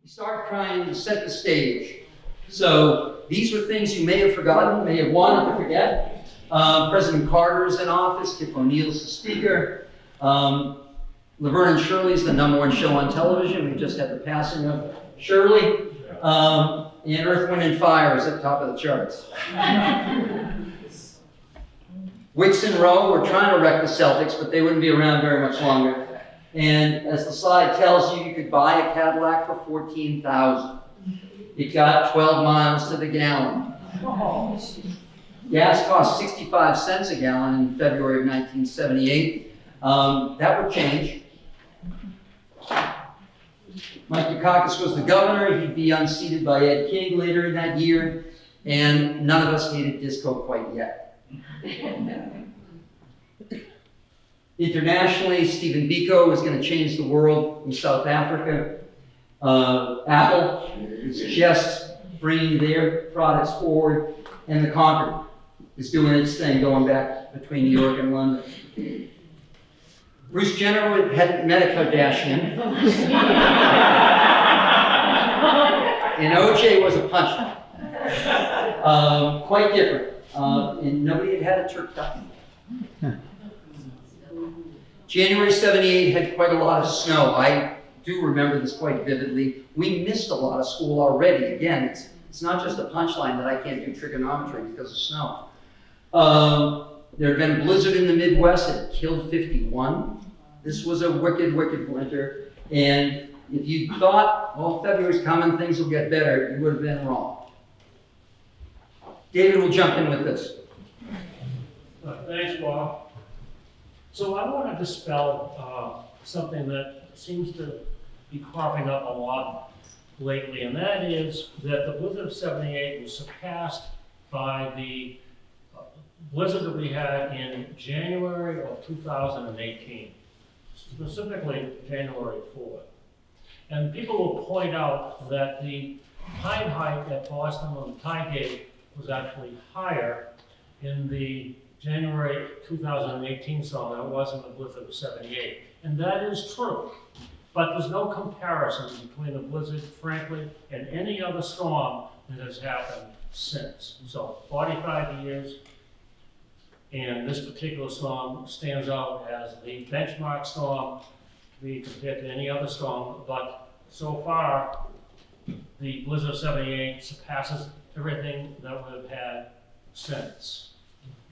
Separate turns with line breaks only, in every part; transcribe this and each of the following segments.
start crying to set the stage. So these were things you may have forgotten, may have wanted to forget. President Carter is in office, Tip O'Neill's the speaker. Laverne and Shirley's the #1 show on television. We just had the passing of Shirley. And Earth, Wind, and Fire is at the top of the charts. Wicks and Rowe were trying to wreck the Celtics, but they wouldn't be around very much longer. And as the slide tells you, you could buy a Cadillac for $14,000. It got 12 miles to the gallon. Gas cost 65 cents a gallon in February of 1978. That would change. Mike Dukakis was the governor. He'd be unseated by Ed King later in that year. And none of us needed disco quite yet. Internationally, Stephen Biko was going to change the world in South Africa. Apple is just bringing their products forward, and the Concorde is doing its thing, going back between New York and London. Bruce Jenner hadn't met a Kardashian, and OJ was a punchline. Quite different, and nobody had a turkey. January '78 had quite a lot of snow. I do remember this quite vividly. We missed a lot of school already. Again, it's not just a punchline that I can't do trigonometry because of snow. There had been a blizzard in the Midwest that killed 51. This was a wicked, wicked winter. And if you thought, well, February's coming, things will get better, you would have been wrong. David will jump in with this.
Thanks, Bob. So I want to dispel something that seems to be cropping up a lot lately, and that is that the blizzard of '78 was surpassed by the blizzard that we had in January of 2018, specifically January 4th. And people will point out that the tide height at Boston on the tide gate was actually higher in the January 2018 storm than it was in the blizzard of '78. And that is true. But there's no comparison between the blizzard, frankly, and any other storm that has happened since. So 45 years, and this particular storm stands out as the benchmark storm to be compared to any other storm. But so far, the blizzard of '78 surpasses everything that we've had since.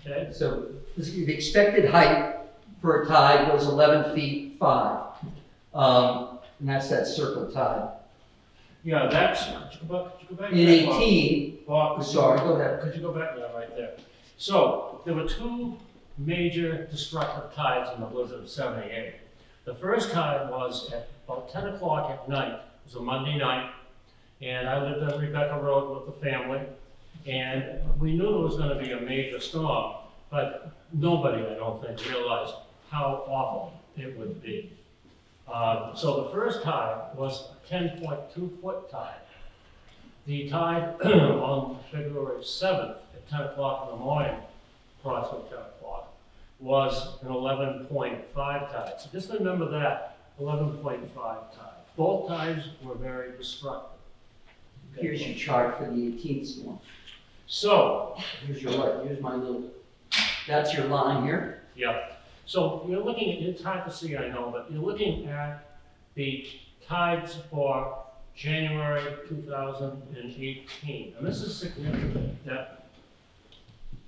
Okay?
So the expected height for a tide was 11 feet 5. And that's that circle tide.
Yeah, that's, could you go back?
In 18,
Bob,
sorry, go ahead.
Could you go back there, right there? So, there were two major destructive tides in the blizzard of '78. The first tide was at about 10 o'clock at night. It was a Monday night, and I lived on Rebecca Road with the family, and we knew there was going to be a major storm, but nobody, I don't think, realized how awful it would be. So the first tide was a 10.2-foot tide. The tide on February 7th at 10 o'clock in the morning, approximately 10 o'clock, was an 11.5 tide. So just remember that, 11.5 tide. Both tides were very destructive. Okay.
Here's your chart for the 18th storm.
So,
Here's my little, that's your line here.
yeah. So you're looking at, it's hard to see, I know, but you're looking at the tides for January 2018. And this is significant, that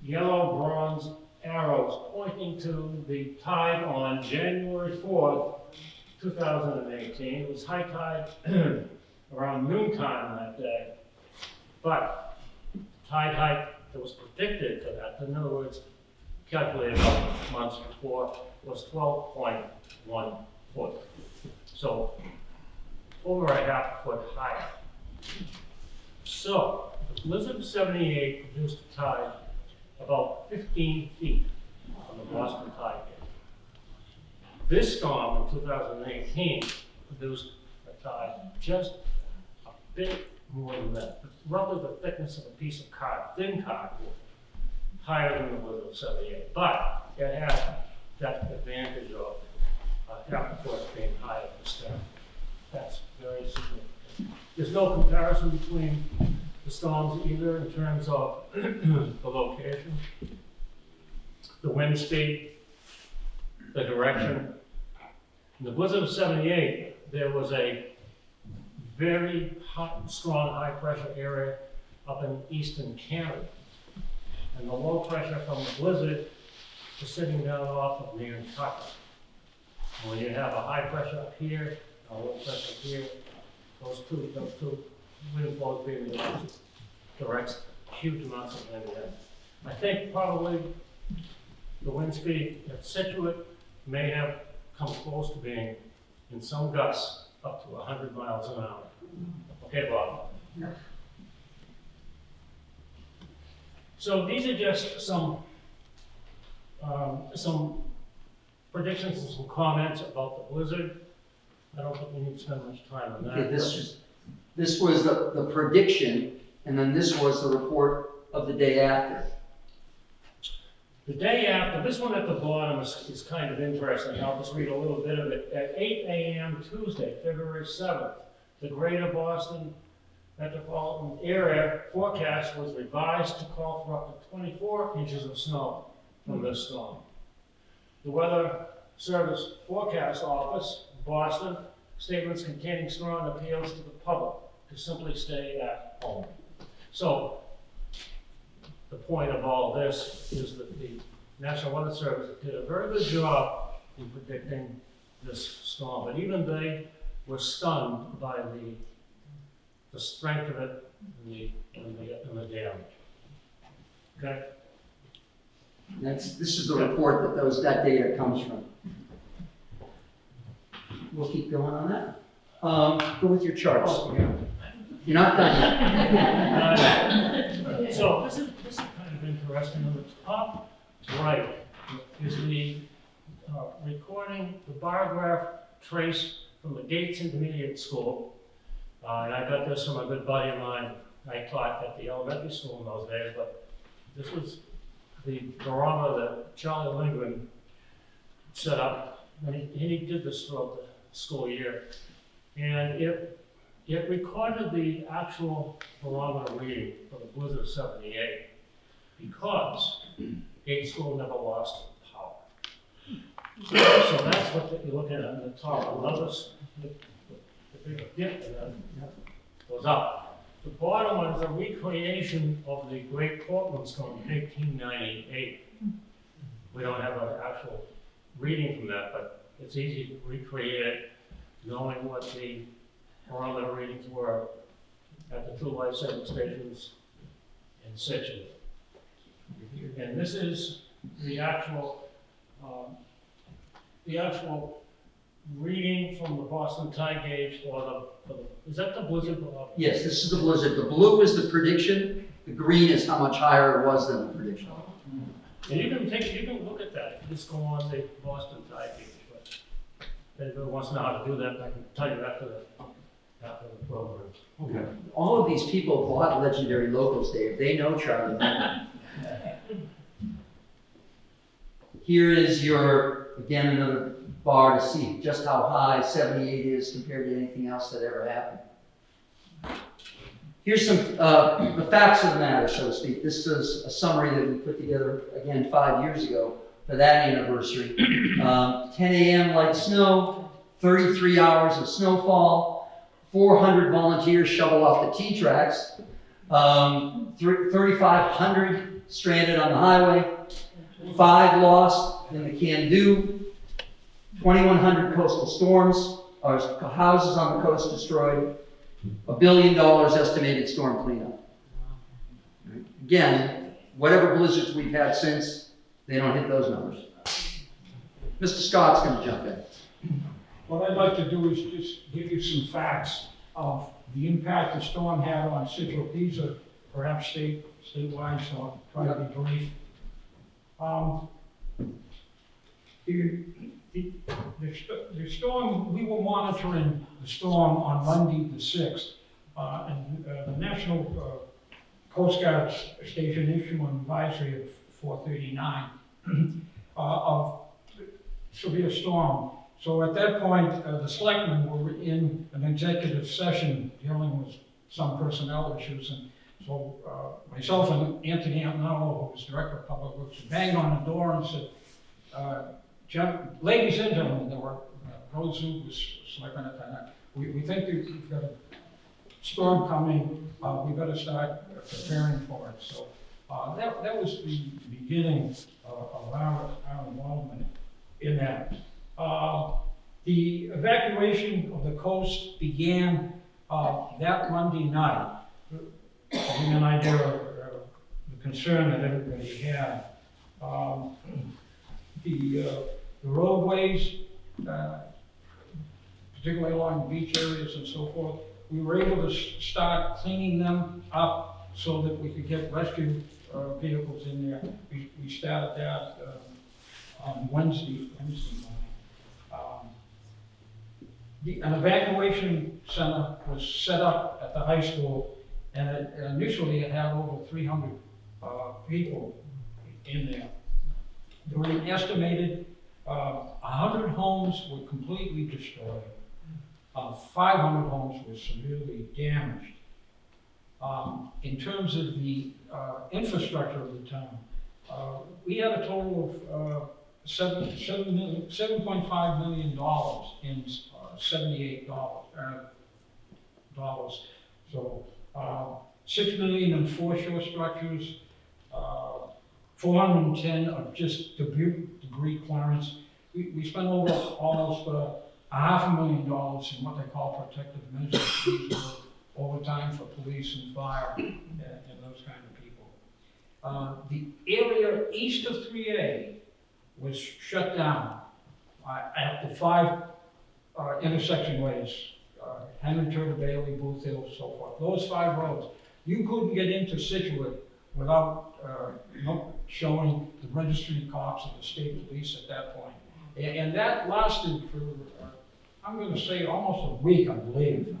yellow bronze arrows pointing to the tide on January 4th, 2018. It was high tide around noontime that day. But tide height that was predicted for that, in other words, calculated about months before, was 12.1 foot. So over a half a foot higher. So the blizzard of '78 produced a tide about 15 feet on the Boston tide gate. This storm in 2018 produced a tide just a bit more than that, roughly the thickness of a piece of thin cardboard, higher than the blizzard of '78, but it had that advantage of half a foot being higher this time. That's very significant. There's no comparison between the storms either in terms of the location, the wind speed, the direction. In the blizzard of 78, there was a very hot, strong, high-pressure area up in eastern Canada. And the low pressure from the blizzard was sitting down off of Nantucket. And when you have a high pressure up here, a low pressure here, those two wind flows being released directs huge amounts of wind in. I think probably the wind speed at Scituate may have come close to being, in some gusts, up to 100 miles an hour. Okay, Bob? So these are just some predictions and some comments about the blizzard. I don't think we need to spend much time on that.
Okay, this was the prediction, and then this was the report of the day after.
The day after, this one at the bottom is kind of interesting. I'll just read a little bit of it. At 8 a.m. Tuesday, February 7th, the greater Boston metropolitan area forecast was revised to call for up to 24 inches of snow from this storm. The Weather Service Forecast Office, Boston, statements containing strong appeals to the public to simply stay at home. So, the point of all this is that the National Weather Service did a very good job in predicting this storm, but even they were stunned by the strength of it and the damage. Okay?
This is the report that data comes from. We'll keep going on that. Go with your charts.
Oh, yeah.
You're not done yet.
So this is kind of interesting. On the top right is the recording, the bar graph trace from the Gates Intermediate School. And I got this from a good buddy of mine. I taught at the elementary school in those days, but this was the barometer that Charlie Lindgren set up, and he did this throughout the school year. And it recorded the actual barometer reading for the blizzard of 78 because Gates School never lost power. So that's what you're looking at on the top. Notice the big dip and then goes up. The bottom one is a recreation of the Great Portland Storm in 1898. We don't have an actual reading from that, but it's easy to recreate it, knowing what the barometer readings were at the two life-saving stations in Scituate. And this is the actual reading from the Boston time gauge for the is that the blizzard?
Yes, this is the blizzard. The blue is the prediction. The green is how much higher it was than the prediction.
And you can look at that. Just go on the Boston time gauge. But if anybody wants to know how to do that, I can tell you after the program.
Okay. All of these people bought Legendary Locals, Dave. They know Charlie. Here is again, another bar to see just how high 78 is compared to anything else that ever happened. Here's some the facts of the matter, so to speak. This is a summary that we put together, again, 5 years ago for that anniversary. 10 a.m. light snow, 33 hours of snowfall, 400 volunteers shovel off the T-tracks, 3,500 stranded on the highway, 5 lost in the Can-Do, 2,100 coastal storms, or houses on the coast destroyed, $1 billion estimated storm cleanup. Right. Again, whatever blizzards we've had since, they don't hit those numbers. Mr. Scott's going to jump in.
What I'd like to do is just give you some facts of the impact the storm had on Scituate. These are perhaps statewide, so I'll try to be brief. The storm, we were monitoring the storm on Monday the 6th, and the National Coast Guard Station issued an advisory at 4:39 of severe storm. So at that point, the selectmen were in an executive session dealing with some personnel issues. And so myself and Anthony Antonello, who was Director of Public Works, banged on the door and said, ladies and gentlemen, there were Rose, who was selectman at that time, we think that we've got a storm coming, we better start preparing for it. So that was the beginning of our involvement in that. The evacuation of the coast began that Monday night. To give you an idea of the concern that everybody had. The roadways, particularly along the beach areas and so forth, we were able to start cleaning them up so that we could get rescue vehicles in there. We started that on Wednesday morning. An evacuation center was set up at the high school, and initially it had over 300 people in there. There were an estimated 100 homes were completely destroyed. 500 homes were severely damaged. In terms of the infrastructure of the town, we had a total of $7.5 million in $78 dollars. So $6 million in foreshore structures, 410 of just debris clearance. We spent over almost $500,000 in what they call protective measures. These were overtime for police and fire and those kind of people. The area east of 3A was shut down at the 5 intersection ways, Henry Turner, Bailey, Booth Hill, so forth. Those 5 roads, you couldn't get into Scituate without showing the registry cops and the state police at that point. And that lasted for, I'm going to say, almost a week, I believe.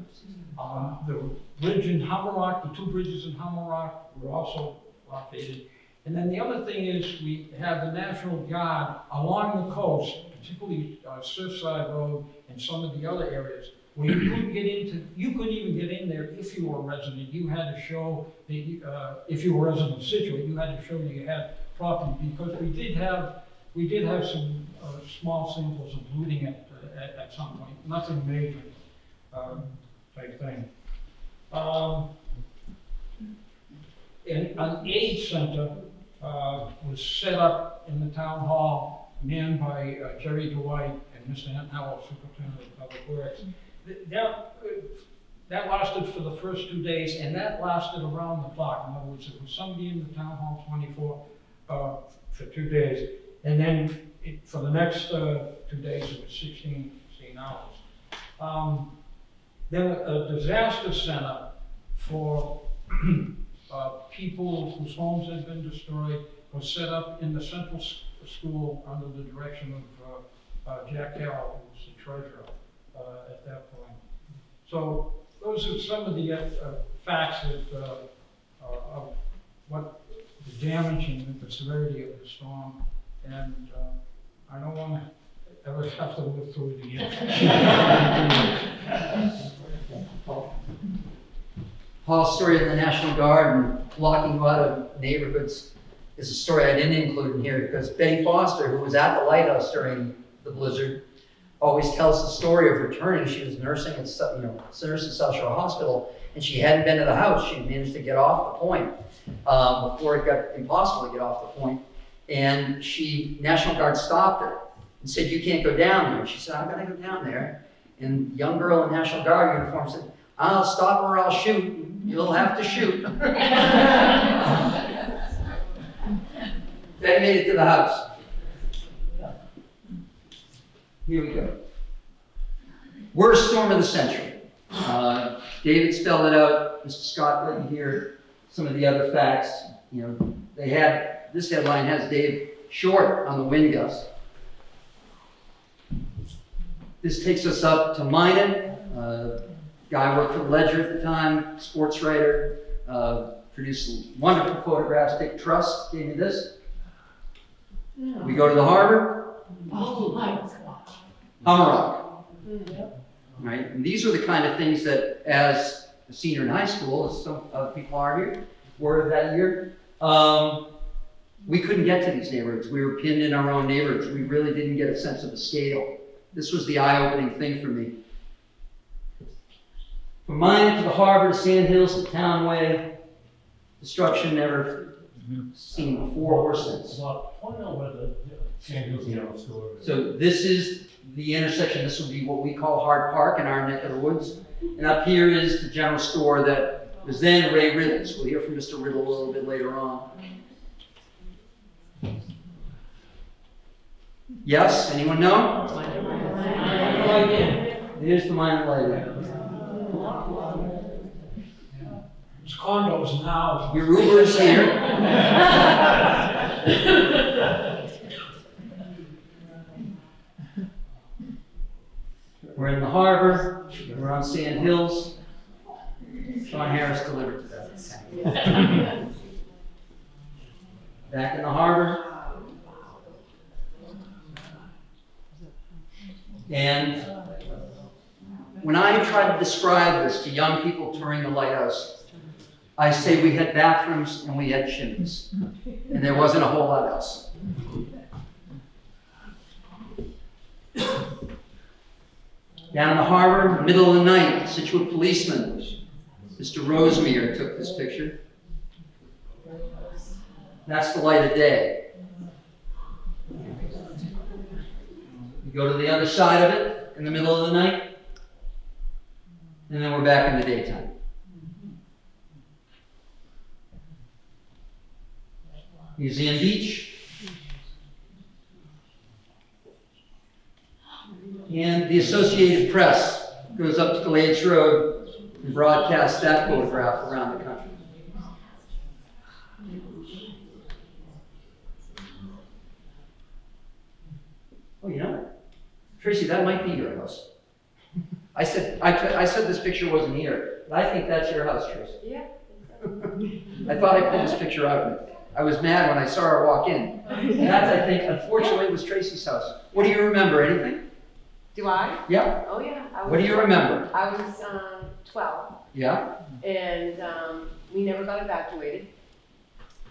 The bridge in Hammerock, the 2 bridges in Hammerock were also blockaded. And then the other thing is we have the National Guard along the coast, particularly Surfside Road and some of the other areas, where you couldn't get into, you couldn't even get in there if you were a resident. You had to show that, if you were a resident of Scituate, you had to show that you had property, because we did have some small samples of looting at some point, nothing major type thing. And an aid center was set up in the town hall, manned by Jerry Dwight and Mr. Antonello, Superintendent of Public Works. That lasted for the first 2 days, and that lasted around the clock. In other words, there was somebody in the town hall 24 for 2 days, and then for the next 2 days it was 16 hours. Then a disaster center for people whose homes had been destroyed was set up in the central school under the direction of Jack Carroll, who was the treasurer at that point. So those are some of the facts of what the damage and the severity of the storm. And I don't want to ever have to live through it again.
Paul's story of the National Guard and locking you out of neighborhoods is a story I didn't include in here, because Betty Foster, who was at the lighthouse during the blizzard, always tells the story of returning. She was nursing at South Shore Hospital, and she hadn't been to the house. She managed to get off the point before it got impossible to get off the point. And National Guard stopped her and said, "You can't go down there." She said, "I'm going to go down there." And the young girl in National Guard uniform said, "I'll stop or I'll shoot. You'll have to shoot." They made it to the house. Here we go. Worst storm of the century. David spelled it out. Mr. Scott let you hear some of the other facts. This headline has Dave short on the wind gust. This takes us up to Minot. Guy worked for the Ledger at the time, sports writer, produced wonderful photographs. Dick Trust gave me this. We go to the harbor.
Oh my God.
Hummerock. Right? And these are the kind of things that, as a senior in high school, as some other people are here, were that year, we couldn't get to these neighborhoods. We were pinned in our own neighborhoods. We really didn't get a sense of the scale. This was the eye-opening thing for me. From Minot to the harbor, to Sand Hills to Townway, destruction never seen before or since.
Well, point out where the Sand Hills General Store is.
So this is the intersection. This would be what we call Hard Park in our neck of the woods. And up here is the general store that was then Ray Riddle's. We'll hear from Mr. Riddle a little bit later on. Yes? Anyone know? Here's the minor lighting.
It's condos now.
Your Uber's here. We're in the harbor. We're on Sand Hills. Sean Harris delivered to that. Back in the harbor. And when I try to describe this to young people touring the lighthouse, I say we had bathrooms and we had chimneys. And there wasn't a whole lot else. Down in the harbor, middle of the night, Scituate policeman, Mr. Rosemere, took this picture. That's the light of day. You go to the other side of it in the middle of the night, and then we're back in the daytime. Museum Beach. And the Associated Press goes up to Glades Road and broadcasts that photograph around the country. Oh, you know, Tracy, that might be your house. I said this picture wasn't here, but I think that's your house, Tracy.
Yeah.
I thought I pulled this picture out of it. I was mad when I saw her walk in. And that's, I think, unfortunately, was Tracy's house. What do you remember? Anything?
Do I?
Yeah.
Oh, yeah.
What do you remember?
I was 12,
Yeah.
and we never got evacuated.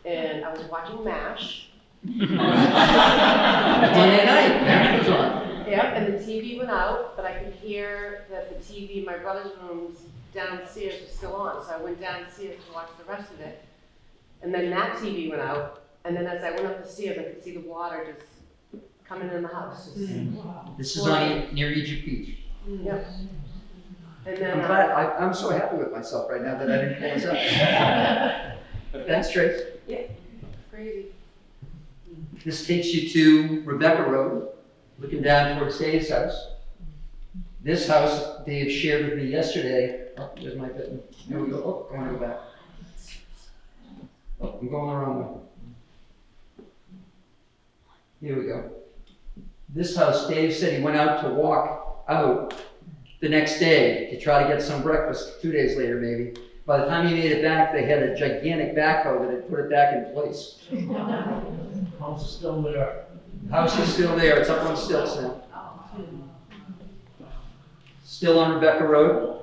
And I was watching MASH.
Monday night. That was on.
Yeah, and the TV went out, but I could hear that the TV in my brother's rooms downstairs was still on. So I went downstairs to watch the rest of it. And then that TV went out, and then as I went up the stairs, I could see the water just coming in the house.
This is on near Egypt Beach.
Yep. And then
I'm glad. I'm so happy with myself right now that I didn't pull this up. Thanks, Trace.
yeah, crazy.
This takes you to Rebecca Road, looking down towards Dave's house. This house, Dave shared with me yesterday. Oh, there's my button. Here we go. Oh, I want to go back. Oh, I'm going the wrong way. Here we go. This house, Dave said he went out to walk out the next day to try to get some breakfast, 2 days later maybe. By the time he made it back, they had a gigantic backhoe that had put it back in place.
House is still there.
House is still there. It's up on stilts now. Still on Rebecca Road.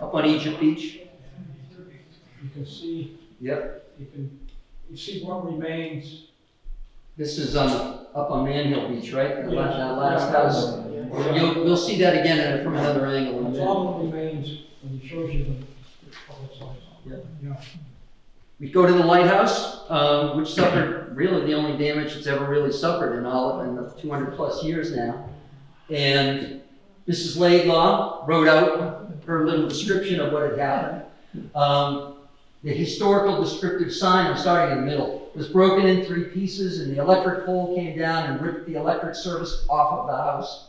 Up on Egypt Beach.
You can see,
Yep.
you see what remains.
This is up on Manhill Beach, right? That
Yeah.
last house. You'll see that again from another angle in a
That's
minute.
all that remains, and it shows you the public size.
Yeah. We go to the lighthouse, which suffered really the only damage it's ever really suffered in the 200 plus years now. And Mrs. Laidlaw wrote out her little description of what had happened. The historical descriptive sign, I'm starting in the middle, was broken in 3 pieces, and the electric pole came down and ripped the electric service off of the house.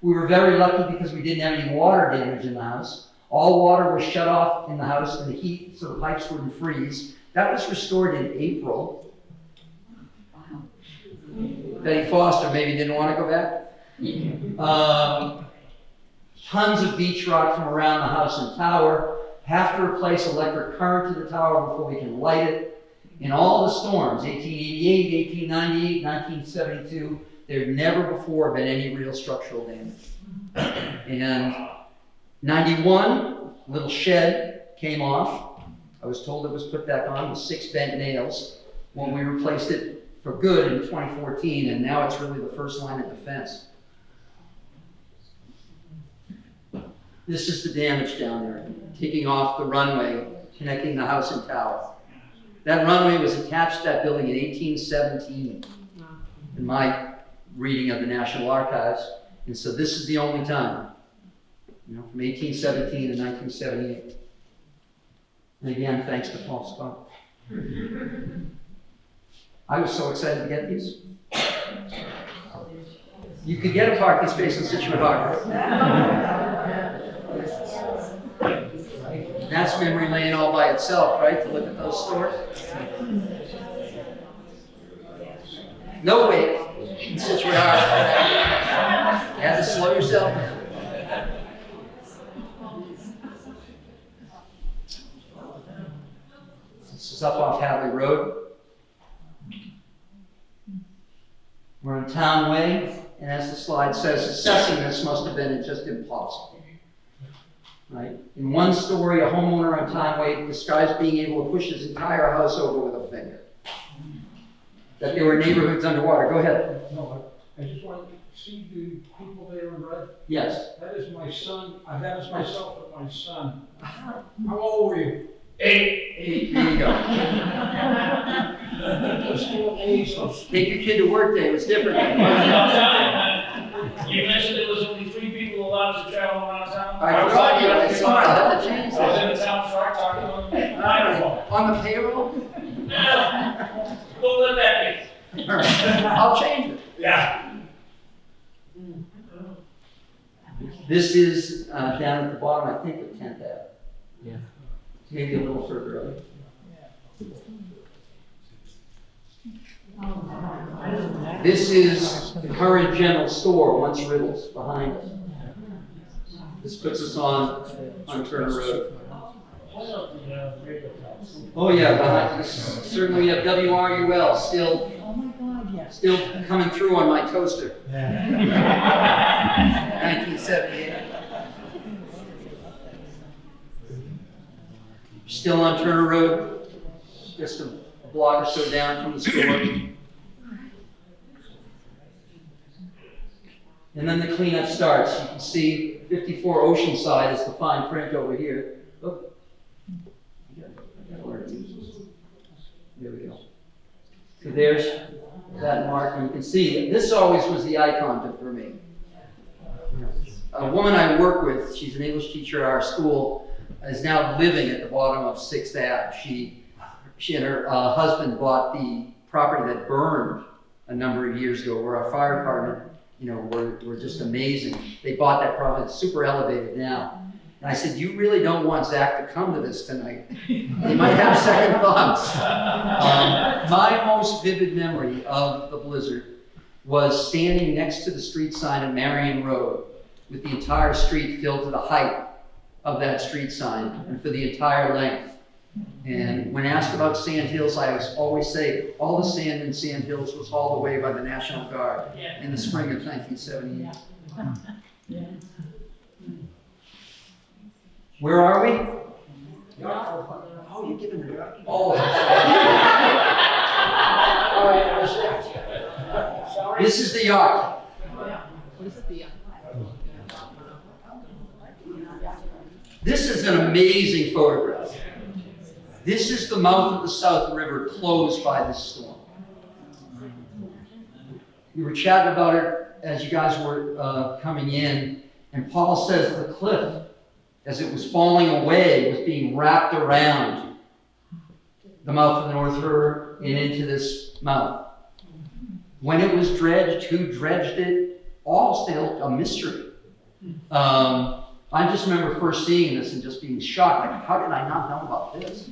We were very lucky because we didn't have any water damage in the house. All water was shut off in the house and the heat, so the pipes wouldn't freeze. That was restored in April. Betty Foster maybe didn't want to go back. Tons of beach rock from around the house and tower. Have to replace electric current to the tower before we can light it. In all the storms, 1888, 1898, 1972, there had never before been any real structural damage. And 91, little shed came off. I was told it was put back on with 6 bent nails when we replaced it for good in 2014, and now it's really the first line of defense. This is the damage down there, taking off the runway, connecting the house and tower. That runway was attached to that building in 1817, in my reading of the National Archives, and so this is the only time, from 1817 to 1978. And again, thanks to Paul Scott. I was so excited to get these. You could get a parking space in Scituate Harbor. That's memory lane all by itself, right? To look at those stores. No wait in Scituate Harbor. You had to slow yourself down. This is up off Hadley Road. We're on Town Way, and as the slide says, assessing this must have been just impossible. Right? In one story, a homeowner on Town Way describes being able to push his entire house over with a finger. That there were neighborhoods underwater. Go ahead.
No, I just wanted to see the people there in red.
Yes.
That is my son, that is myself and my son. How old were you?
8. There you go. Take your kid to work day. It was different.
You mentioned there was only 3 people allowed to travel around town.
I forgot you. I saw it. I had to change
I was in
that.
the town truck talking on the microphone.
On the payroll?
Yeah. We'll let that be.
All right. I'll change it.
Yeah.
This is down at the bottom, I think, of 10th Ave.
Yeah.
Maybe a little further up. This is the current general store, once Riddles, behind us. This puts us on Turner Road. Oh yeah, behind us. Certainly we have WRUL still, still coming through on my toaster. 1978. Still on Turner Road, just a block or so down from the store. And then the cleanup starts. You can see 54 Oceanside is the fine print over here. Oh. There we go. So there's that mark, and you can see this always was the icon for me. A woman I work with, she's an English teacher at our school, is now living at the bottom of 6th Ave. She and her husband bought the property that burned a number of years ago, where our fire department, were just amazing. They bought that property. It's super elevated now. And I said, you really don't want Zach to come to this tonight. He might have second thoughts. My most vivid memory of the blizzard was standing next to the street sign at Marion Road with the entire street filled to the height of that street sign and for the entire length. And when asked about Sand Hills, I always say all the sand in Sand Hills was hauled away by the National Guard in the spring of 1978. Where are we? Oh, you're giving it up. Oh. All right, this is the yacht. This is an amazing photograph. This is the mouth of the South River closed by this storm. We were chatting about it as you guys were coming in, and Paul says the cliff, as it was falling away, was being wrapped around the mouth of the North River and into this mouth. When it was dredged, who dredged it, all still a mystery. I just remember first seeing this and just being shocked, like, how did I not know about this?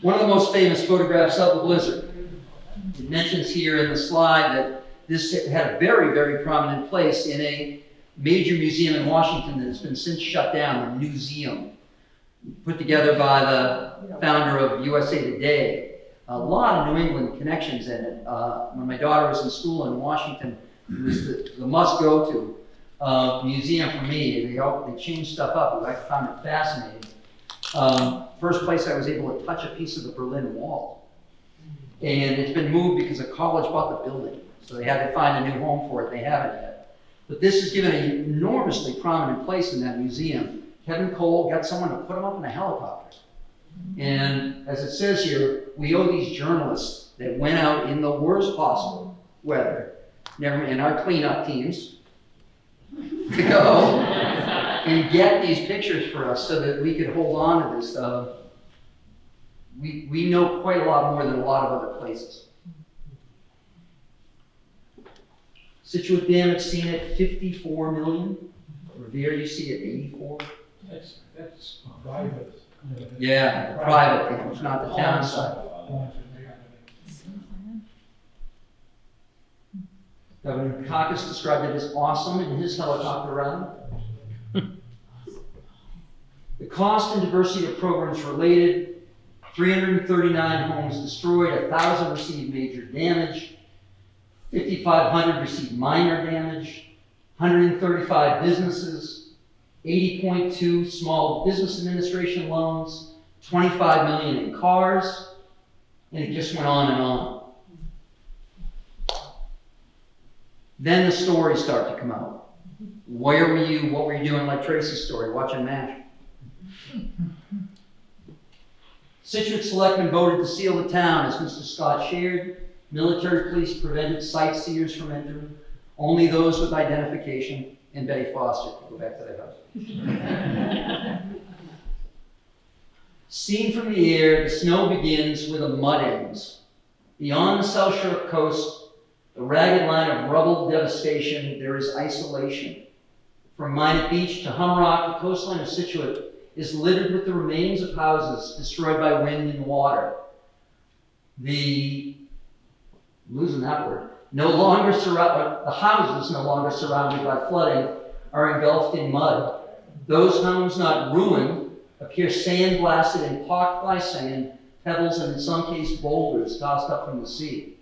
One of the most famous photographs of the blizzard. It mentions here in the slide that this had a very, very prominent place in a major museum in Washington that has been since shut down, the museum. put together by the founder of USA Today. A lot of New England connections in it. When my daughter was in school in Washington, it was the must-go-to museum for me. They changed stuff up, and I found it fascinating. First place I was able to touch a piece of the Berlin Wall. And it's been moved because a college bought the building. So they had to find a new home for it. They haven't yet. But this is given an enormously prominent place in that museum. Kevin Cole got someone to put him up in a helicopter. And as it says here, we owe these journalists that went out in the worst possible weather, and our cleanup teams, to go and get these pictures for us so that we could hold on to this. We know quite a lot more than a lot of other places. Scituate damage seen at 54 million. Revere, you see at 84.
That's private.
Yeah, private damage, not the town side. Governor Dukakis described it as awesome in his helicopter ride. The cost and diversity of programs related: 339 homes destroyed, 1,000 received major damage, 5,500 received minor damage, 135 businesses, 80.2 small business administration loans, 25 million in cars, and it just went on and on. Then the stories start to come out. Where were you? What were you doing? Like Tracy's story, watching MASH. Scituate selectmen voted to seal the town, as Mr. Scott shared. Military police prevented sightseers from entering. Only those with identification and Betty Foster could go back to their house. Seen from the air, the snow begins where the mud ends. Beyond the South Shore coast, the ragged line of rubble devastation, there is isolation. From Minot Beach to Humrock, the coastline of Scituate is littered with the remains of houses destroyed by wind and water. The houses no longer surrounded by flooding are engulfed in mud. Those homes not ruined appear sandblasted and pocked by sand, pebbles, and in some cases boulders tossed up from the sea.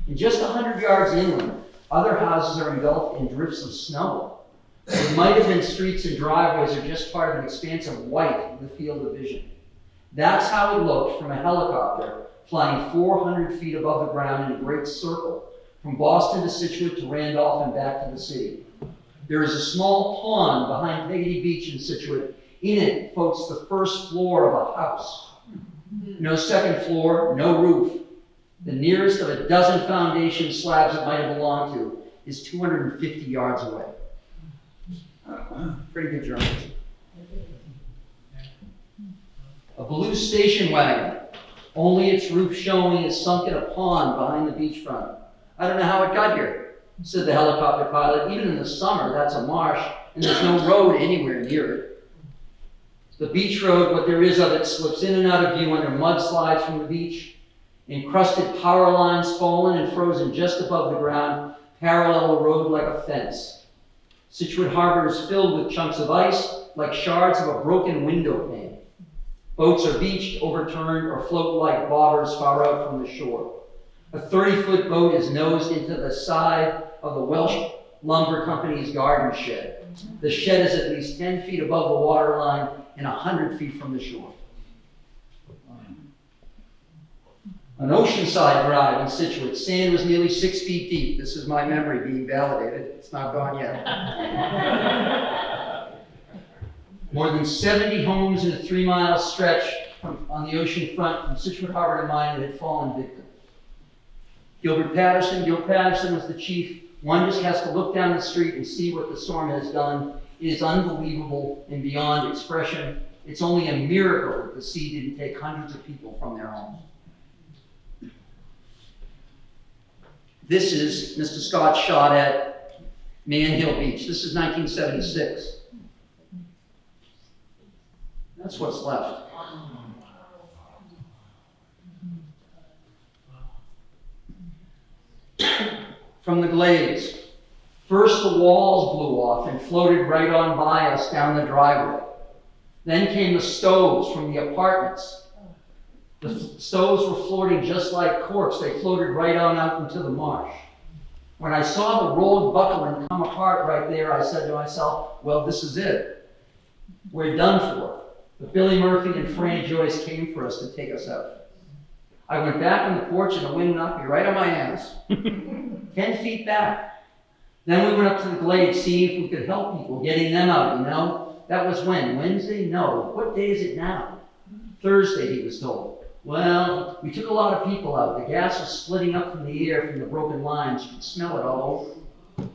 And just 100 yards inland, other houses are engulfed in drifts of snow. It might have been streets and driveways or just part of an expanse of white in the field of vision. That's how it looked from a helicopter flying 400 feet above the ground in a great circle from Boston to Scituate to Randolph and back to the city. There is a small pond behind Peggotty Beach in Scituate. In it floats the first floor of a house. No second floor, no roof. The nearest of a dozen foundation slabs it might have belonged to is 250 yards away. Pretty good journalism. A blue station wagon, only its roof showing, is sunk in a pond behind the beachfront. I don't know how it got here, said the helicopter pilot. Even in the summer, that's a marsh, and there's no road anywhere near it. The beach road, what there is of it, slips in and out of view under mudslides from the beach. Encrusted power lines fallen and frozen just above the ground, parallel the road like a fence. Scituate Harbor is filled with chunks of ice, like shards of a broken window pane. Boats are beached, overturned, or float like bobbers far out from the shore. A 30-foot boat is nosed into the side of the Welsh Lumber Company's garden shed. The shed is at least 10 feet above the water line and 100 feet from the shore. An oceanside drive in Scituate. Sand was nearly 6 feet deep. This is my memory being validated. It's not gone yet. More than 70 homes in a 3-mile stretch on the ocean front from Scituate Harbor to Minot had fallen victim. Gil Patterson was the chief. One just has to look down the street and see what the storm has done. It is unbelievable and beyond expression. It's only a miracle that the sea didn't take hundreds of people from their homes. This is Mr. Scott's shot at Man Hill Beach. This is 1976. That's what's left. From the glades. First the walls blew off and floated right on by us down the driveway. Then came the stoves from the apartments. The stoves were floating just like corks. They floated right on out into the marsh. When I saw the rolled buckling come apart right there, I said to myself, well, this is it. We're done for. But Billy Murphy and Franny Joyce came for us to take us out. I went back on the porch and the wind knocked me right on my ass. 10 feet back. Then we went up to the glade, seeing if we could help people, getting them out, you know. That was when? Wednesday? No. What day is it now? Thursday, he was told. Well, we took a lot of people out. The gas was splitting up from the air from the broken lines. You could smell it all over.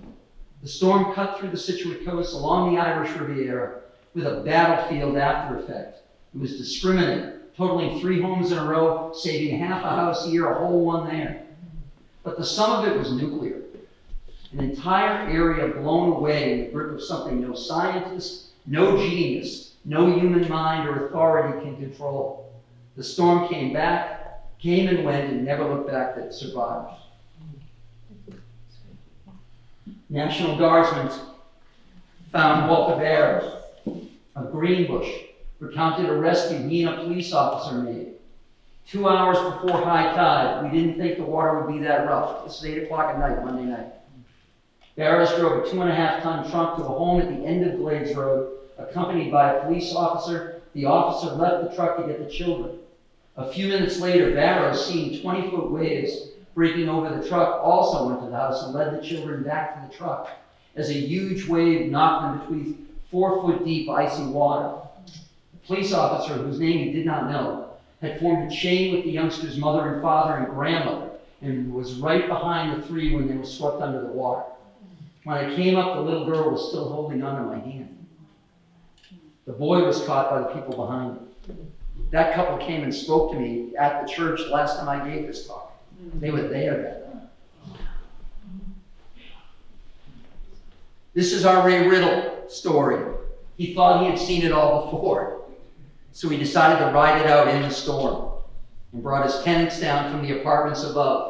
The storm cut through the Scituate coast along the Irish Riviera with a battlefield after effect. It was discriminate, totaling 3 homes in a row, saving half a house here, a whole one there. But the sum of it was nuclear. An entire area blown away in the grip of something no scientist, no genius, no human mind or authority can control. The storm came and went, and never looked back at survivors. National Guardsmen found Walter Barrows of Greenbush, recounted a rescue he and a police officer made. 2 hours before high tide, we didn't think the water would be that rough. This is 8 o'clock at night, Monday night. Barrows drove a 2.5-ton trunk to a home at the end of Glades Road, accompanied by a police officer. The officer left the truck to get the children. A few minutes later, Barrows, seeing 20-foot waves breaking over the truck, also went to the house and led the children back to the truck as a huge wave knocked them between 4-foot deep icy water. The police officer, whose name he did not know, had formed a chain with the youngsters' mother and father and grandmother and was right behind the 3 when they were swept under the water. When I came up, the little girl was still holding onto my hand. The boy was caught by the people behind him. That couple came and spoke to me at the church last time I gave this talk. They were there that night. This is our Ray Riddle story. He thought he had seen it all before, so he decided to ride it out in the storm and brought his tenants down from the apartments above.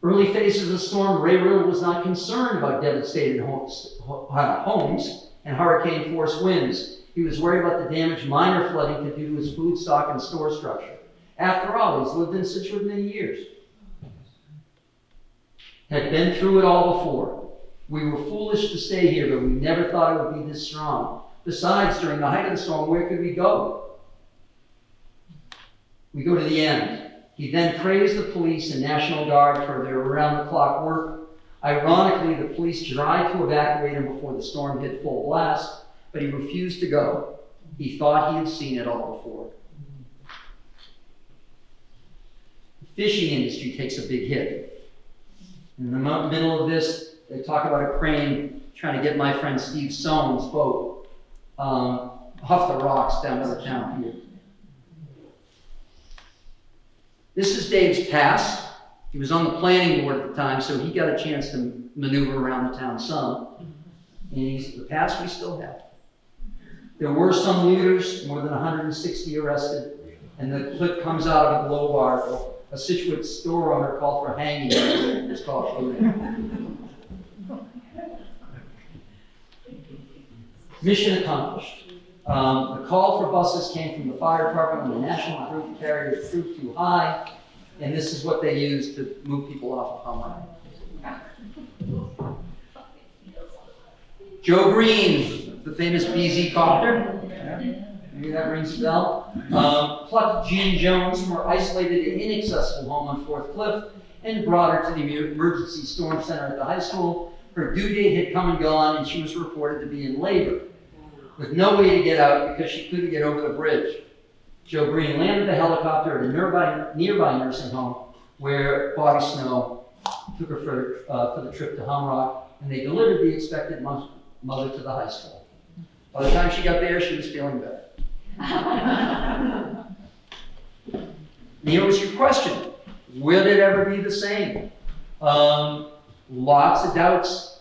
Early phases of the storm, Ray Riddle was not concerned about devastated homes and hurricane-force winds. He was worried about the damage minor flooding could do to his food stock and store structure. After all, he's lived in Scituate many years. Had been through it all before. We were foolish to stay here, but we never thought it would be this strong. Besides, during the height of the storm, where could we go? We go to the end. He then praised the police and National Guard for their around-the-clock work. Ironically, the police tried to evacuate him before the storm hit full blast, but he refused to go. He thought he had seen it all before. The fishing industry takes a big hit. In the middle of this, they talk about a crane trying to get my friend Steve Soames' boat off the rocks down to the town here. This is Dave's pass. He was on the planning board at the time, so he got a chance to maneuver around the town some. And he's the pass we still have. There were some looters, more than 160 arrested, and the clip comes out of a Globe article. A Scituate store owner called for hanging. It's called shooting. Mission accomplished. The call for buses came from the fire department when the national group carriers proved too high, and this is what they used to move people off of Humrock. Joe Green, the famous BZ copter, maybe that rings a bell, plucked Jean Jones from her isolated and inaccessible home on Fourth Cliff and brought her to the emergency storm center at the high school. Her due date had come and gone, and she was reported to be in labor, with no way to get out because she couldn't get over the bridge. Joe Green landed the helicopter at a nearby nursing home where Bobby Snow took her for the trip to Humrock, and they delivered the expected mother to the high school. By the time she got there, she was feeling better. Here was your question. Will it ever be the same? Lots of doubts.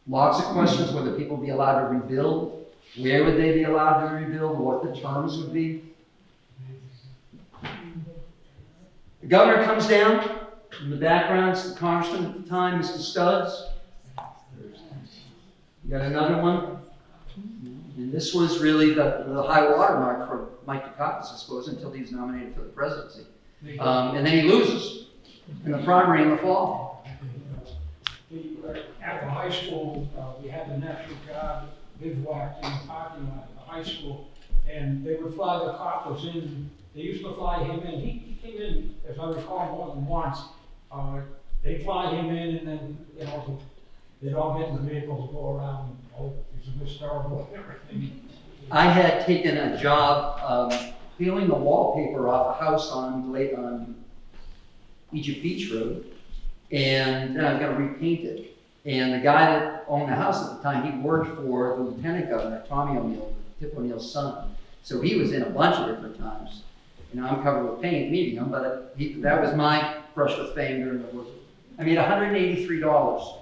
Lots of questions, whether people be allowed to rebuild, where would they be allowed to rebuild, what the terms would be. The governor comes down. In the background, it's the congressman at the time, Mr. Stubbs. You got another one? And this was really the high watermark for Mike Dukakis, I suppose, until he was nominated for the presidency. And then he loses in the primary in the fall.
At the high school, we had the National Guard bivouacked in the parking lot of the high school, and they would fly the coppers in. They used to fly him in. He came in, as I recall, more than once. They'd fly him in, and then, you know, they'd all get in the vehicles and go around. Oh, he's a Mr. Terrible and everything.
I had taken a job peeling the wallpaper off a house on Egypt Beach Road, and then I was going to repaint it. And the guy that owned the house at the time, he worked for the lieutenant governor, Tommy O'Neill, Tip O'Neill's son. So he was in a bunch of different times. You know, I'm covered with paint meeting him, but that was my brush with fame during the war. I made $183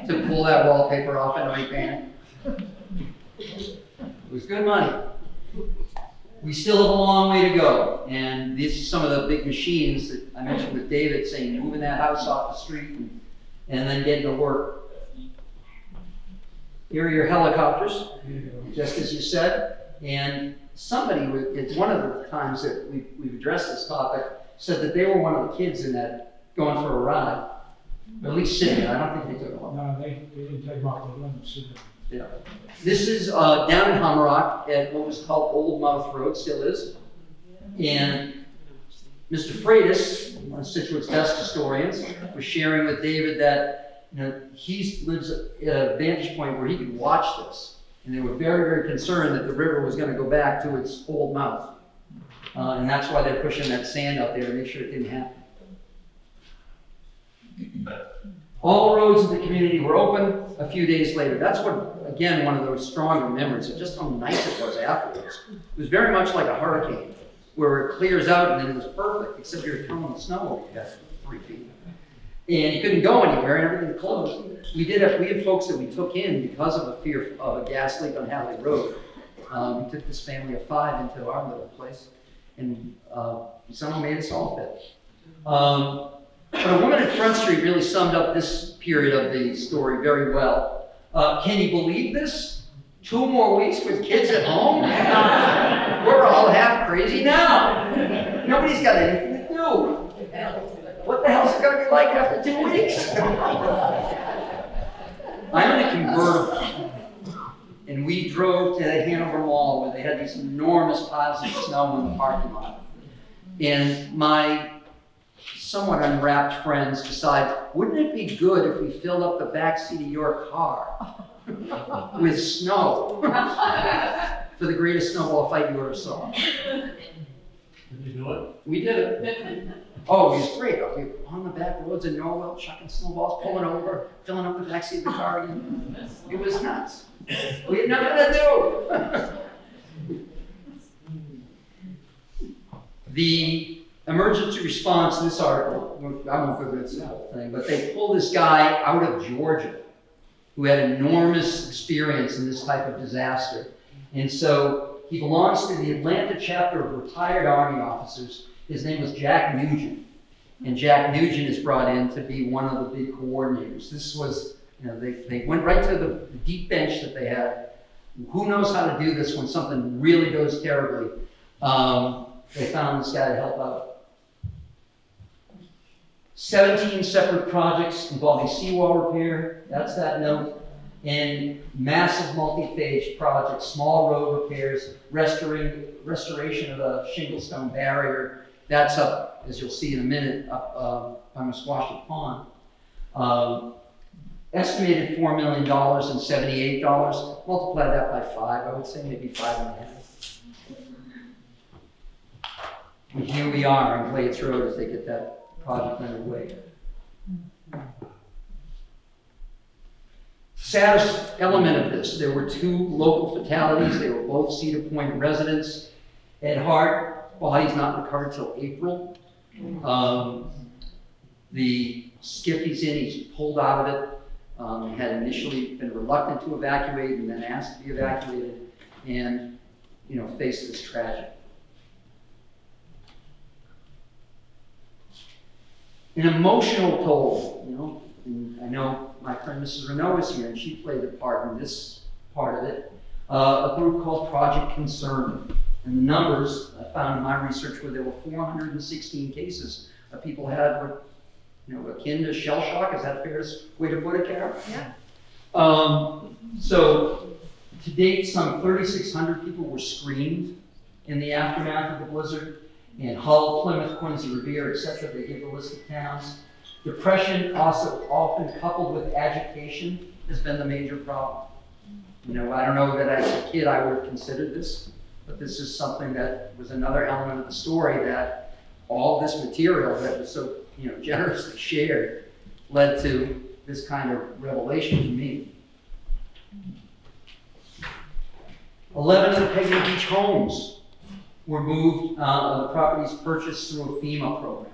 to pull that wallpaper off and repaint it. It was good money. We still have a long way to go, and these are some of the big machines that I mentioned with David, saying moving that house off the street and then getting to work. Here are your helicopters, just as you said, and somebody, it's one of the times that we've addressed this topic, said that they were one of the kids in that going for a ride, or at least sitting there. I don't think they took it off.
No, they didn't take them off the limb.
Yeah. This is down in Humrock at what was called Old Mouth Road, still is. And Mr. Freitas, one of Scituate's best historians, was sharing with David that, you know, he lives at a vantage point where he could watch this. And they were very, very concerned that the river was going to go back to its old mouth. And that's why they're pushing that sand out there to make sure it didn't happen. All roads in the community were open a few days later. That's what, again, one of those stronger memories of just how nice it was afterwards. It was very much like a hurricane, where it clears out and then it was perfect, except you were throwing the snow over your head 3 feet. And you couldn't go anywhere and everything closed. We had folks that we took in because of a fear of a gas leak on Hadley Road. We took this family of 5 into our little place, and someone made us all fit. But a woman at Front Street really summed up this period of the story very well. Can you believe this? 2 more weeks with kids at home? We're all half crazy now. Nobody's got anything to do. What the hell's it going to be like after 2 weeks? I'm in a convertible, and we drove to the Hanover Mall where they had these enormous piles of snow in the parking lot. And my somewhat unwrapped friends decide, wouldn't it be good if we filled up the back seat of your car with snow for the greatest snowball fight you ever saw?
Did you do it?
We did it. Oh, it was great. We were on the back roads in Norwell, chucking snowballs, pulling over, filling up the back seat of the car again. It was nuts. We had nothing to do. The emergency response, this article, I won't go through this whole thing, but they pulled this guy out of Georgia who had enormous experience in this type of disaster. And so he belongs to the Atlanta chapter of retired Army officers. His name was Jack Nugent. And Jack Nugent is brought in to be one of the big coordinators. This was, you know, they went right to the deep bench that they had. Who knows how to do this when something really goes terribly? They found this guy to help out. 17 separate projects involving seawall repair, that's that note, and massive multi-phase projects, small road repairs, restoration of a shingle stone barrier. That's up, as you'll see in a minute, up by Musquashnet Pond. Estimated $4 million and $78. Multiply that by 5, I would say maybe 5.5. And here we are on Glades Road as they get that project underway. Saddest element of this, there were 2 local fatalities. They were both Cedar Point residents. Ed Hart, body's not recovered till April. The skiff he's in, he's pulled out of it. He had initially been reluctant to evacuate and then asked to be evacuated and, you know, faced this tragedy. An emotional toll, you know, and I know my friend Mrs. Renault is here, and she played a part in this part of it. a group called Project Concern. And the numbers I found in my research were there were 416 cases of people had were, akin to shell shock. Is that a fair way to put it, Carol?
Yeah.
So to date, some 3,600 people were screened in the aftermath of the blizzard. In Hull, Plymouth, Quincy, Revere, etc., they give a list of towns. Depression, also often coupled with agitation, has been the major problem. I don't know that as a kid I would have considered this, but this is something that was another element of the story, that all this material that was so generously shared led to this kind of revelation for me. 11 of the Peggy Beach homes were moved, the properties purchased through a FEMA program.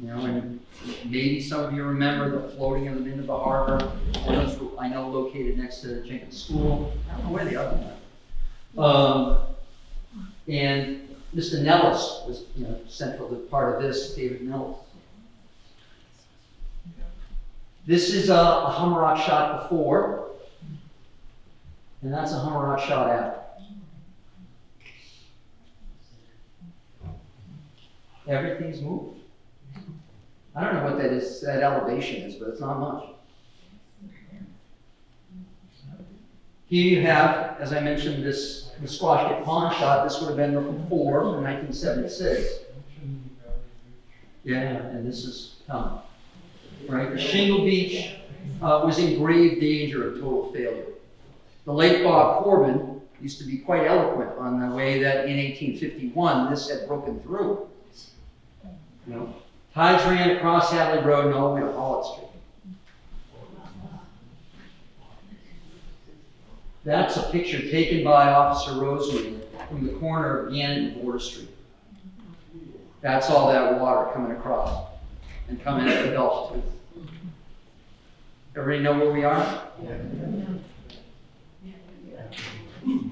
And maybe some of you remember the floating of them into the harbor. Those were, I know, located next to Jenkins School. I don't know where the other one went. And Mr. Nellis was central to part of this, David Nellis. This is a Hummerock shot before, and that's a Hummerock shot after. Everything's moved. I don't know what that is, that elevation is, but it's not much. Here you have, as I mentioned, this the Squashket Pond shot. This would have been before, from 1976. Yeah, and this is coming. Right, the Shingle Beach was in grave danger of total failure. The late Bob Corbin used to be quite eloquent on the way that in 1851 this had broken through. Tides ran across Hadley Road and all the way to Hollitt Street. That's a picture taken by Officer Roseman from the corner of Gannon and Border Street. That's all that water coming across and coming at the Gulf too. Everybody know where we are? Yeah.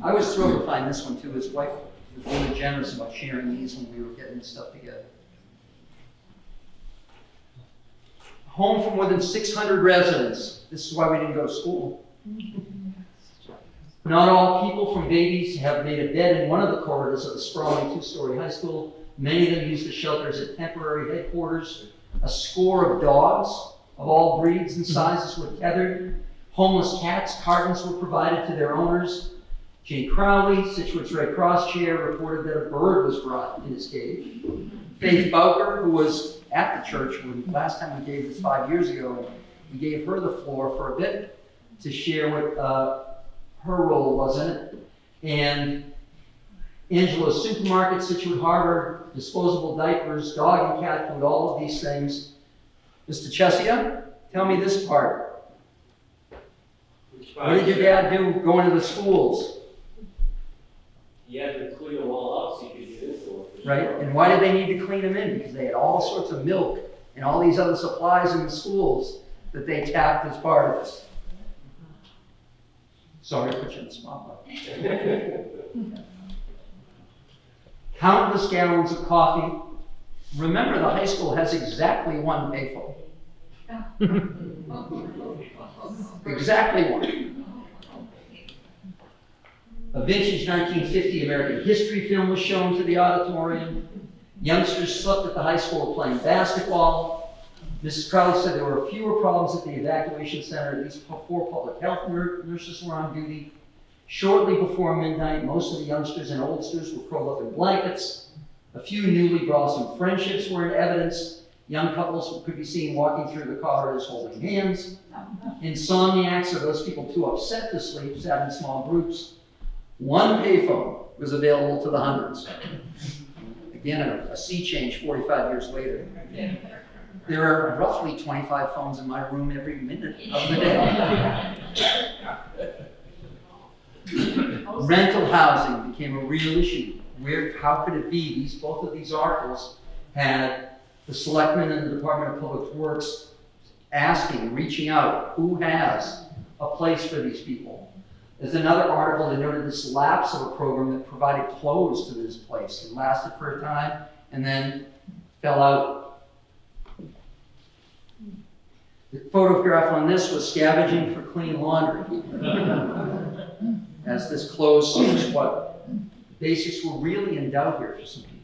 I was thrilled to find this one too. His wife was really generous about sharing these when we were getting this stuff together. Home for more than 600 residents. This is why we didn't go to school. Not all people from babies have made a bed in one of the corridors of the sprawling two-story high school. Many of them use the shelters as temporary headquarters. A score of dogs of all breeds and sizes were tethered. Homeless cats' cartons were provided to their owners. Jay Crowley, Scituate's Red Cross chair, reported that a bird was brought in his cage. Faith Bowker, who was at the church when last time we gave this 5 years ago, we gave her the floor for a bit to share what her role was in it. And Angela's Supermarket, Scituate Harbor, disposable diapers, dog and cat food, all of these things. Mr. Chesia, tell me this part. What did your dad do going to the schools?
He had to clear them all out so you could get into it.
Right? And why did they need to clean them in? Because they had all sorts of milk and all these other supplies in the schools that they tapped as part of this. Sorry to put you in the spotlight. Countless gallons of coffee. Remember, the high school has exactly one payphone. Exactly one. A vintage 1950 American history film was shown to the auditorium. Youngsters slept at the high school playing basketball. Mrs. Crowley said there were fewer problems at the evacuation center. At least 4 public health nurses were on duty. Shortly before midnight, most of the youngsters and oldsters were curled up in blankets. A few newly blossomed friendships were in evidence. Young couples could be seen walking through the corridors holding hands. Insomniacs, or those people too upset to sleep, sat in small groups. One payphone was available to the hundreds. Again, a sea change 45 years later. There are roughly 25 phones in my room every minute of the day. Rental housing became a real issue. How could it be? Both of these articles had the selectmen and the Department of Public Works asking, reaching out, who has a place for these people? There's another article that noted this lapse of a program that provided clothes to this place. It lasted for a time and then fell out. The photograph on this was scavenging for clean laundry. as this close sees what basics were really in doubt here for some people.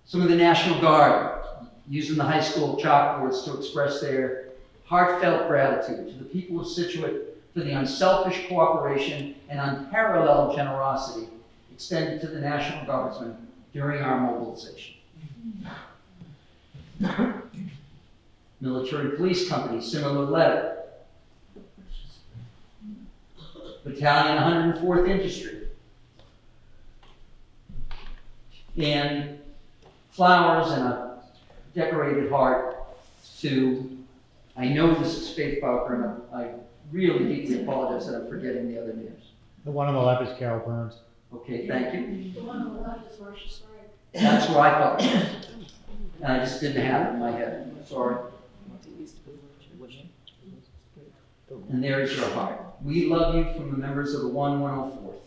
Some of the National Guard using the high school chalkboards to express their heartfelt gratitude to the people of Scituate for the unselfish cooperation and unparalleled generosity extended to the National Guardsmen during our mobilization. Military Police Company, similar letter. Battalion 104th Infantry. And flowers and a decorated heart to, I know this is Faith Bowker, and I really deeply apologize that I'm forgetting the other names.
The one on the left is Carol Burns.
Okay, thank you.
The one on the left is Marcia Sprague.
That's where I thought it was. And I just didn't have it in my head, sorry. And there is your heart. We love you from the members of the 104th.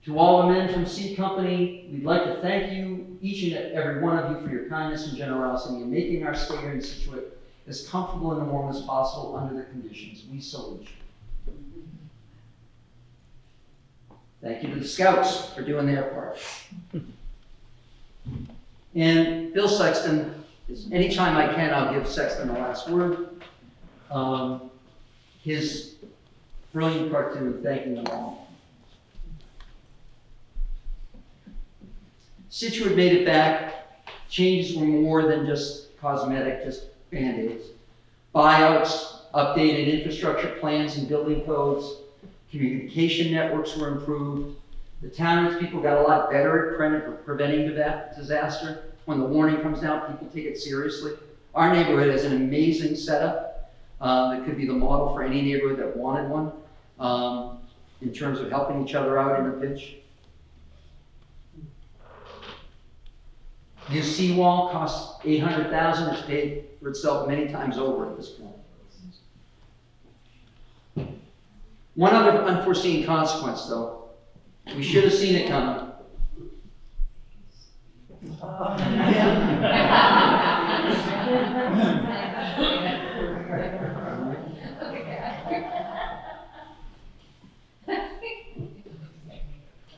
To all the men from C Company, we'd like to thank you, each and every one of you, for your kindness and generosity in making our stay here in Scituate as comfortable and warm as possible under the conditions. We salute you. Thank you to the Scouts for doing their part. And Bill Sexton, anytime I can, I'll give Sexton the last word. His brilliant cartoon thanking them all. Scituate made it back. Changes were more than just cosmetic, just Band-Aids. Buyouts, updated infrastructure plans and building codes, communication networks were improved. The townspeople got a lot better at preventing disaster. When the warning comes down, people take it seriously. Our neighborhood has an amazing setup that could be the model for any neighborhood that wanted one in terms of helping each other out in a pinch. New seawall costs $800,000. It's paid for itself many times over at this point. One other unforeseen consequence, though. We should have seen it coming.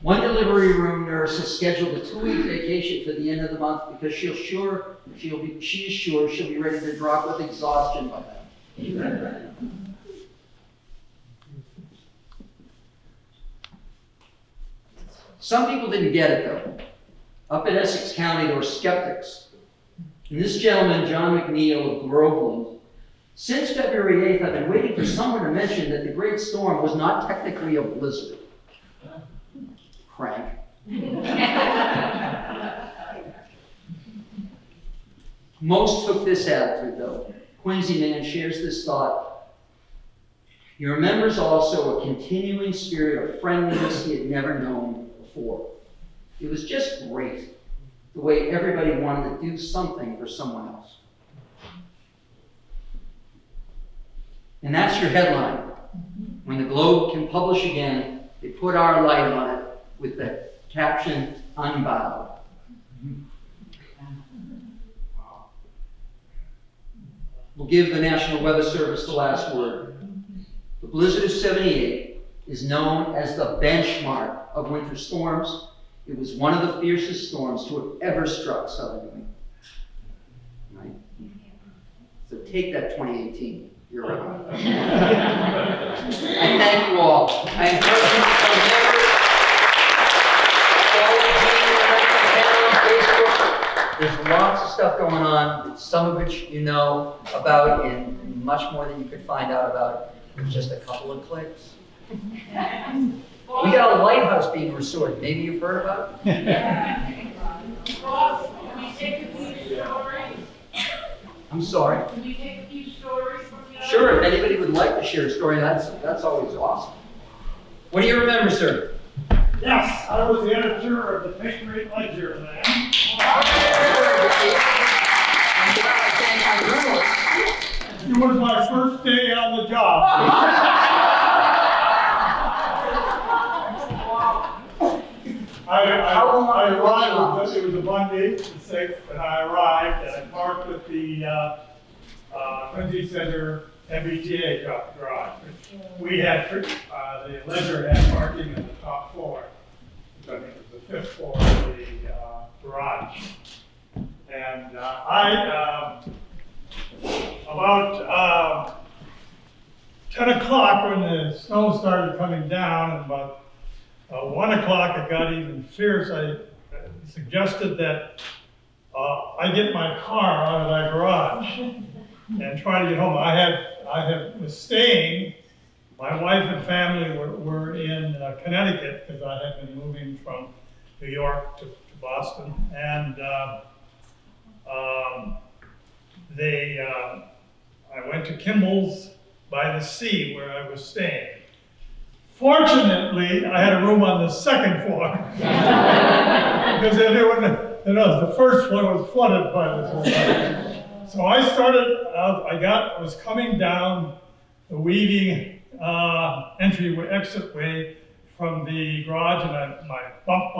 One delivery room nurse has scheduled a 2-week vacation for the end of the month because she is sure she'll be ready to drop with exhaustion by then. Some people didn't get it though. Up in Essex County, there were skeptics. And this gentleman, John McNeil of Groveland, since February 8th, I've been waiting for someone to mention that the great storm was not technically a blizzard. Crank. Most took this attitude though. Quincy Man shares this thought. He remembers also a continuing spirit of friendliness he had never known before. It was just great, the way everybody wanted to do something for someone else. And that's your headline. When the Globe can publish again, they put our light on it with the caption, "Unbowed." We'll give the National Weather Service the last word. The blizzard of '78 is known as the benchmark of winter storms. It was one of the fiercest storms to have ever struck southern New England. Right? So take that 2018 year round. I thank you all. I encourage you to come members. There's lots of stuff going on, some of which you know about, and much more that you could find out about in just a couple of clicks. We got a lighthouse being restored. Maybe you've heard about it?
Ross, can we take a few stories?
I'm sorry.
Can we take a few stories from you?
Sure, if anybody would like to share a story, that's always awesome. What do you remember, sir?
Yes, I was the editor of the Patriot Ledger then. It was my first day on the job. I arrived, it was a Monday, the 6th, and I arrived, and I parked at the Quincy Center, MBTA garage. We had, the Ledger had parking in the top floor. I think it was the 5th floor of the garage. And about 10 o'clock when the snow started coming down, and about 1 o'clock it got even fierce, I suggested that I get my car out of that garage and try to get home. Was staying, my wife and family were in Connecticut because I had been moving from New York to Boston. And I went to Kimball's by the sea where I was staying. Fortunately, I had a room on the 2nd floor because the first floor was flooded by this whole thing. So I was coming down the weaving exitway from the garage, and I bumped